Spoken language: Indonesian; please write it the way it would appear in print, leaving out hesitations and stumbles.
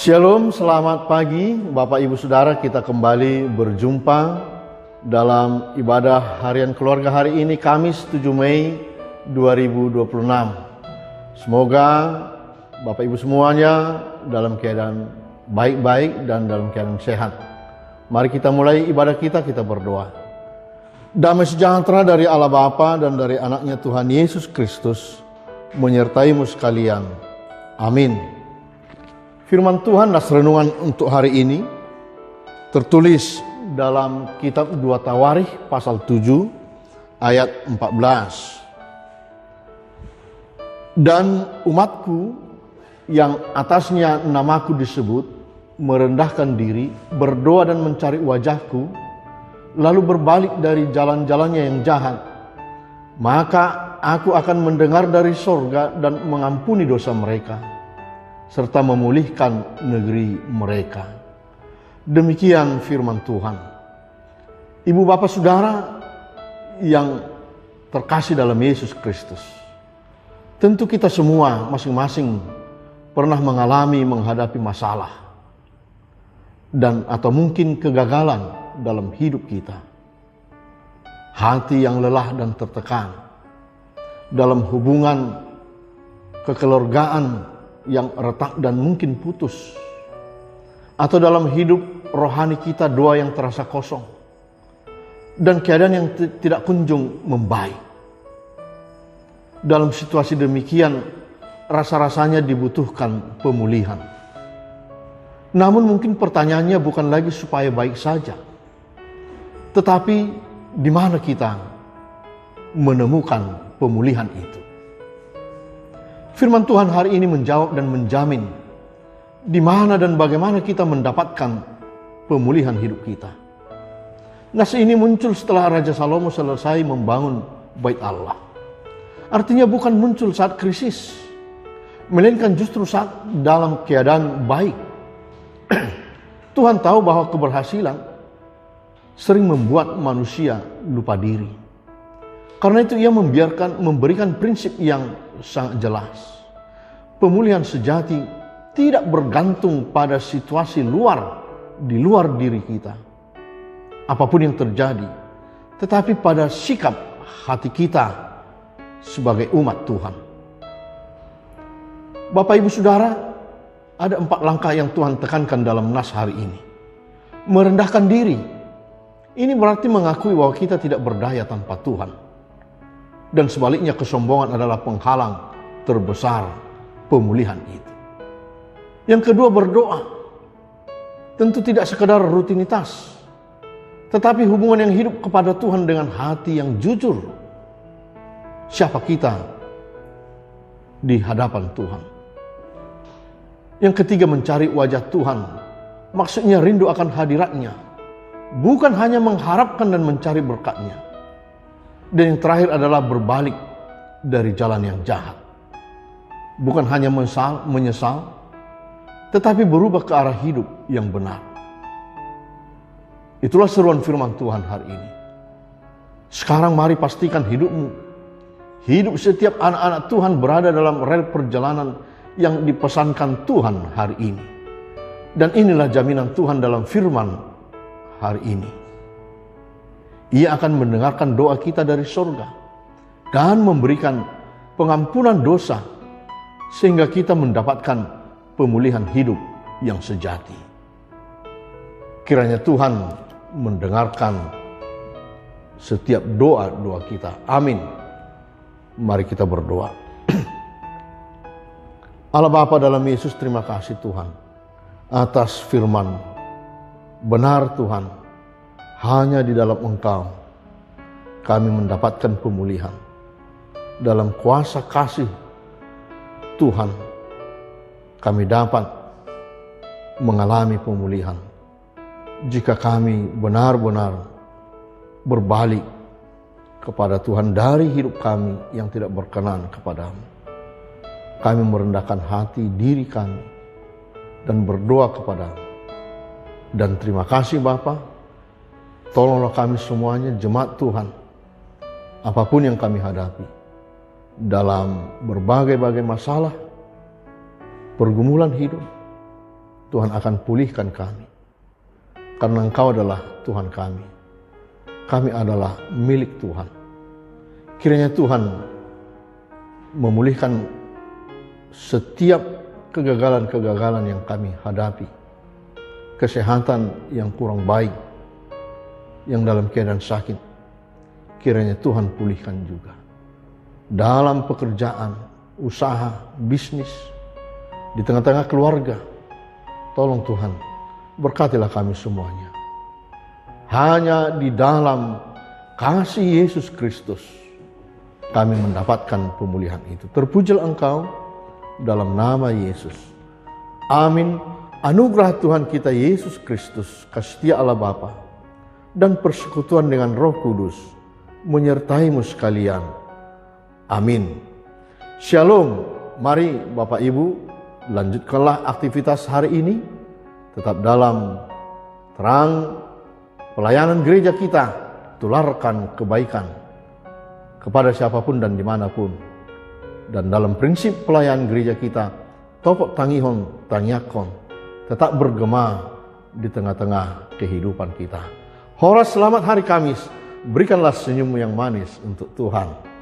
Shalom, selamat pagi Bapak Ibu Saudara, kita kembali berjumpa dalam ibadah harian keluarga hari ini Kamis 7 Mei 2026. Semoga Bapak Ibu semuanya dalam keadaan baik-baik dan dalam keadaan sehat. Mari kita mulai ibadah kita berdoa. Damai sejahtera dari Allah Bapa dan dari anaknya Tuhan Yesus Kristus menyertaimu sekalian. Amin. Firman Tuhan dan renungan untuk hari ini tertulis dalam kitab 2 Tawarikh pasal 7 ayat 14. Dan umatku yang atasnya namaku disebut merendahkan diri, berdoa dan mencari wajahku, lalu berbalik dari jalan-jalannya yang jahat, maka aku akan mendengar dari sorga dan mengampuni dosa mereka, serta memulihkan negeri mereka. Demikian firman Tuhan. Ibu bapak saudara yang terkasih dalam Yesus Kristus, tentu kita semua masing-masing pernah menghadapi masalah dan atau mungkin kegagalan dalam hidup kita. Hati yang lelah dan tertekan dalam hubungan kekeluargaan yang retak dan mungkin putus, atau dalam hidup rohani kita doa yang terasa kosong dan keadaan yang tidak kunjung membaik. Dalam situasi demikian rasa-rasanya dibutuhkan pemulihan. Namun mungkin pertanyaannya bukan lagi supaya baik saja, tetapi di mana kita menemukan pemulihan itu? Firman Tuhan hari ini menjawab dan menjamin di mana dan bagaimana kita mendapatkan pemulihan hidup kita. Nas ini muncul setelah Raja Salomo selesai membangun Bait Allah. Artinya bukan muncul saat krisis, melainkan justru saat dalam keadaan baik. Tuhan tahu bahwa keberhasilan sering membuat manusia lupa diri. Karena itu ia memberikan prinsip yang sangat jelas. Pemulihan sejati tidak bergantung pada situasi di luar diri kita, apapun yang terjadi, tetapi pada sikap hati kita sebagai umat Tuhan. Bapak Ibu Saudara, ada 4 langkah yang Tuhan tekankan dalam nas hari ini. Merendahkan diri, ini berarti mengakui bahwa kita tidak berdaya tanpa Tuhan. Dan sebaliknya kesombongan adalah penghalang terbesar pemulihan itu. Yang kedua, berdoa. Tentu tidak sekedar rutinitas, tetapi hubungan yang hidup kepada Tuhan dengan hati yang jujur. Siapa kita di hadapan Tuhan? Yang ketiga, mencari wajah Tuhan. Maksudnya rindu akan hadiratnya, bukan hanya mengharapkan dan mencari berkat-Nya. Dan yang terakhir adalah berbalik dari jalan yang jahat. Bukan hanya menyesal, tetapi berubah ke arah hidup yang benar. Itulah seruan firman Tuhan hari ini. Sekarang mari pastikan hidupmu, hidup setiap anak-anak Tuhan berada dalam rel perjalanan yang dipesankan Tuhan hari ini. Dan inilah jaminan Tuhan dalam firman hari ini. Ia akan mendengarkan doa kita dari surga dan memberikan pengampunan dosa sehingga kita mendapatkan pemulihan hidup yang sejati. Kiranya Tuhan mendengarkan setiap doa-doa kita. Amin. Mari kita berdoa. Allah Bapa dalam Yesus, terima kasih Tuhan atas firman. Benar Tuhan, hanya di dalam Engkau kami mendapatkan pemulihan. Dalam kuasa kasih Tuhan kami dapat mengalami pemulihan. Jika kami benar-benar berbalik kepada Tuhan dari hidup kami yang tidak berkenan kepadamu. Kami merendahkan hati diri kami dan berdoa kepadamu. Dan terima kasih Bapa. Tolonglah kami semuanya, jemaat Tuhan, apapun yang kami hadapi, dalam berbagai-bagai masalah, pergumulan hidup, Tuhan akan pulihkan kami. Karena Engkau adalah Tuhan kami. Kami adalah milik Tuhan. Kiranya Tuhan memulihkan setiap kegagalan-kegagalan yang kami hadapi. Kesehatan yang kurang baik, yang dalam keadaan sakit, kiranya Tuhan pulihkan juga. Dalam pekerjaan, usaha, bisnis, di tengah-tengah keluarga, tolong Tuhan, berkatilah kami semuanya. Hanya di dalam kasih Yesus Kristus kami mendapatkan pemulihan itu. Terpujilah Engkau dalam nama Yesus. Amin. Anugerah Tuhan kita Yesus Kristus, kasih Allah Bapa, dan persekutuan dengan Roh Kudus menyertaimu sekalian. Amin. Shalom. Mari Bapak Ibu, lanjutkanlah aktivitas hari ini tetap dalam terang pelayanan gereja kita. Tularkan kebaikan kepada siapapun dan dimanapun. Dan dalam prinsip pelayanan gereja kita, topok tangihon tangyakon, tetap bergema di tengah-tengah kehidupan kita. Horas selamat hari Kamis, berikanlah senyum yang manis untuk Tuhan.